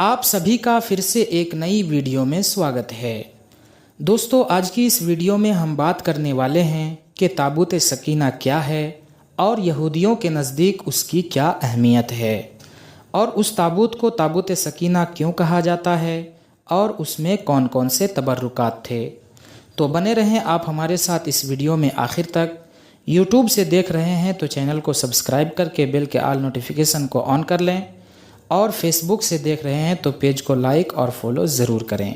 آپ سبھی کا پھر سے ایک نئی ویڈیو میں سواگت ہے۔ دوستو، آج کی اس ویڈیو میں ہم بات کرنے والے ہیں کہ تابوت سکینہ کیا ہے اور یہودیوں کے نزدیک اس کی کیا اہمیت ہے، اور اس تابوت کو تابوت سکینہ کیوں کہا جاتا ہے اور اس میں کون کون سے تبرکات تھے۔ تو بنے رہیں آپ ہمارے ساتھ اس ویڈیو میں آخر تک۔ یوٹیوب سے دیکھ رہے ہیں تو چینل کو سبسکرائب کر کے بیل کے آل نوٹیفیکیشن کو آن کر لیں، اور فیس بک سے دیکھ رہے ہیں تو پیج کو لائک اور فالو ضرور کریں۔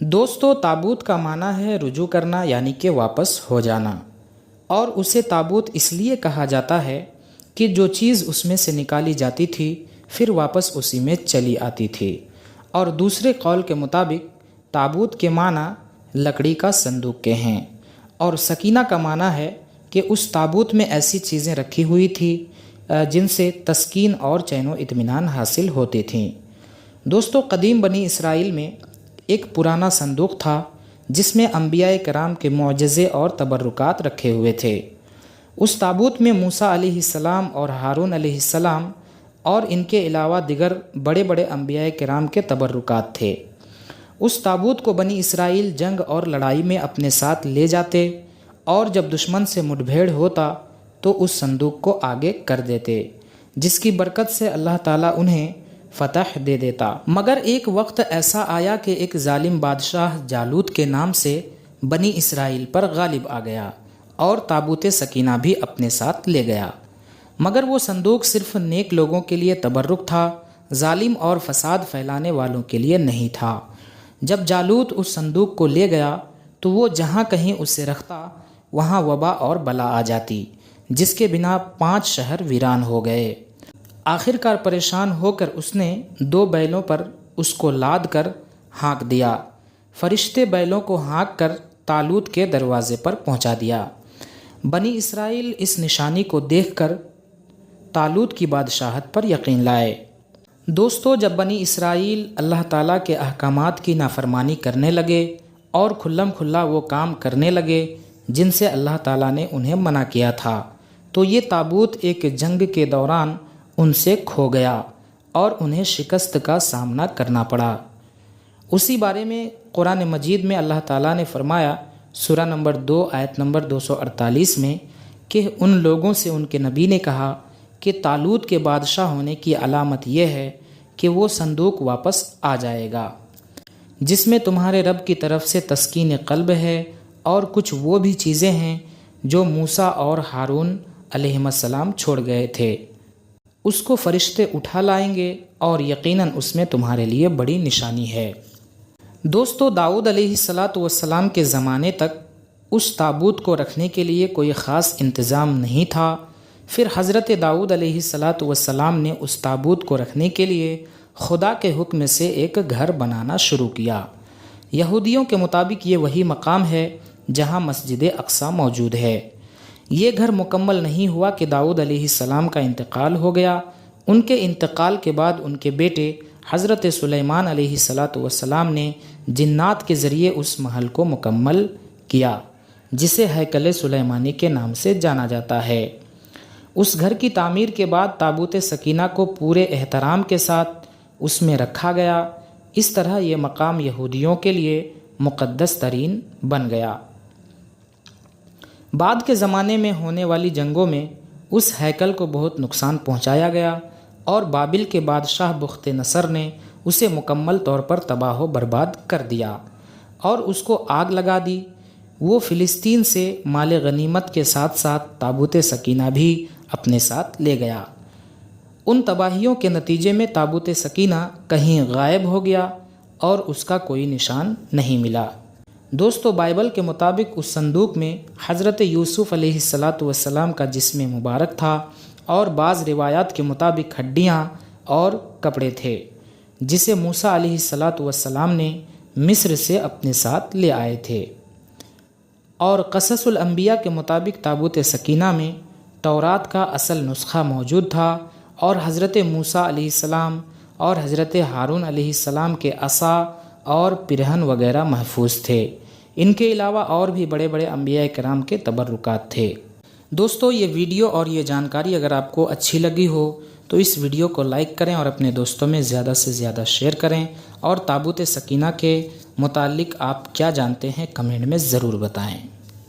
دوستو، تابوت کا معنی ہے رجوع کرنا، یعنی کہ واپس ہو جانا، اور اسے تابوت اس لیے کہا جاتا ہے کہ جو چیز اس میں سے نکالی جاتی تھی پھر واپس اسی میں چلی آتی تھی۔ اور دوسرے قول کے مطابق تابوت کے معنی لکڑی کا صندوق کے ہیں، اور سکینہ کا معنی ہے کہ اس تابوت میں ایسی چیزیں رکھی ہوئی تھی جن سے تسکین اور چین و اطمینان حاصل ہوتی تھیں۔ دوستو، قدیم بنی اسرائیل میں ایک پرانا صندوق تھا جس میں انبیاء کرام کے معجزے اور تبرکات رکھے ہوئے تھے۔ اس تابوت میں موسیٰ علیہ السلام اور ہارون علیہ السلام اور ان کے علاوہ دیگر بڑے بڑے انبیاء کرام کے تبرکات تھے۔ اس تابوت کو بنی اسرائیل جنگ اور لڑائی میں اپنے ساتھ لے جاتے، اور جب دشمن سے مٹبھیڑ ہوتا تو اس صندوق کو آگے کر دیتے، جس کی برکت سے اللہ تعالیٰ انہیں فتح دے دیتا۔ مگر ایک وقت ایسا آیا کہ ایک ظالم بادشاہ جالوت کے نام سے بنی اسرائیل پر غالب آ گیا اور تابوت سکینہ بھی اپنے ساتھ لے گیا۔ مگر وہ صندوق صرف نیک لوگوں کے لیے تبرک تھا، ظالم اور فساد پھیلانے والوں کے لیے نہیں تھا۔ جب جالوت اس صندوق کو لے گیا تو وہ جہاں کہیں اسے رکھتا وہاں وبا اور بلا آ جاتی، جس کے بنا 5 شہر ویران ہو گئے۔ آخر کار پریشان ہو کر اس نے 2 بیلوں پر اس کو لاد کر ہانک دیا۔ فرشتے بیلوں کو ہانک کر طالوت کے دروازے پر پہنچا دیا۔ بنی اسرائیل اس نشانی کو دیکھ کر طالوت کی بادشاہت پر یقین لائے۔ دوستو، جب بنی اسرائیل اللہ تعالیٰ کے احکامات کی نافرمانی کرنے لگے اور کھلم کھلا وہ کام کرنے لگے جن سے اللہ تعالیٰ نے انہیں منع کیا تھا، تو یہ تابوت ایک جنگ کے دوران ان سے کھو گیا اور انہیں شکست کا سامنا کرنا پڑا۔ اسی بارے میں قرآن مجید میں اللہ تعالیٰ نے فرمایا، سورہ نمبر 2 آیت نمبر 248 میں، کہ ان لوگوں سے ان کے نبی نے کہا کہ طالوت کے بادشاہ ہونے کی علامت یہ ہے کہ وہ صندوق واپس آ جائے گا جس میں تمہارے رب کی طرف سے تسکین قلب ہے، اور کچھ وہ بھی چیزیں ہیں جو موسیٰ اور ہارون علیہ السلام چھوڑ گئے تھے، اس کو فرشتے اٹھا لائیں گے، اور یقیناً اس میں تمہارے لیے بڑی نشانی ہے۔ دوستو، داؤد علیہ السلام کے زمانے تک اس تابوت کو رکھنے کے لیے کوئی خاص انتظام نہیں تھا۔ پھر حضرت داؤد علیہ السلام نے اس تابوت کو رکھنے کے لیے خدا کے حکم سے ایک گھر بنانا شروع کیا۔ یہودیوں کے مطابق یہ وہی مقام ہے جہاں مسجد اقصیٰ موجود ہے۔ یہ گھر مکمل نہیں ہوا کہ داؤد علیہ السلام کا انتقال ہو گیا۔ ان کے انتقال کے بعد ان کے بیٹے حضرت سلیمان علیہ السلام نے جنات کے ذریعے اس محل کو مکمل کیا، جسے ہیکل سلیمانی کے نام سے جانا جاتا ہے۔ اس گھر کی تعمیر کے بعد تابوت سکینہ کو پورے احترام کے ساتھ اس میں رکھا گیا۔ اس طرح یہ مقام یہودیوں کے لیے مقدس ترین بن گیا۔ بعد کے زمانے میں ہونے والی جنگوں میں اس ہیکل کو بہت نقصان پہنچایا گیا، اور بابل کے بادشاہ بخت نصر نے اسے مکمل طور پر تباہ و برباد کر دیا اور اس کو آگ لگا دی۔ وہ فلسطین سے مال غنیمت کے ساتھ ساتھ تابوت سکینہ بھی اپنے ساتھ لے گیا۔ ان تباہیوں کے نتیجے میں تابوت سکینہ کہیں غائب ہو گیا اور اس کا کوئی نشان نہیں ملا۔ دوستو، بائبل کے مطابق اس صندوق میں حضرت یوسف علیہ السلام کا جسم مبارک تھا، اور بعض روایات کے مطابق ہڈیاں اور کپڑے تھے جسے موسیٰ علیہ السلام نے مصر سے اپنے ساتھ لے آئے تھے۔ اور قصص الانبیاء کے مطابق تابوت سکینہ میں تورات کا اصل نسخہ موجود تھا، اور حضرت موسیٰ علیہ السلام اور حضرت ہارون علیہ السلام کے عصا اور پرہن وغیرہ محفوظ تھے۔ ان کے علاوہ اور بھی بڑے بڑے انبیاء کرام کے تبرکات تھے۔ دوستو، یہ ویڈیو اور یہ جانکاری اگر آپ کو اچھی لگی ہو تو اس ویڈیو کو لائک کریں اور اپنے دوستوں میں زیادہ سے زیادہ شیئر کریں، اور تابوت سکینہ کے متعلق آپ کیا جانتے ہیں کمنٹ میں ضرور بتائیں۔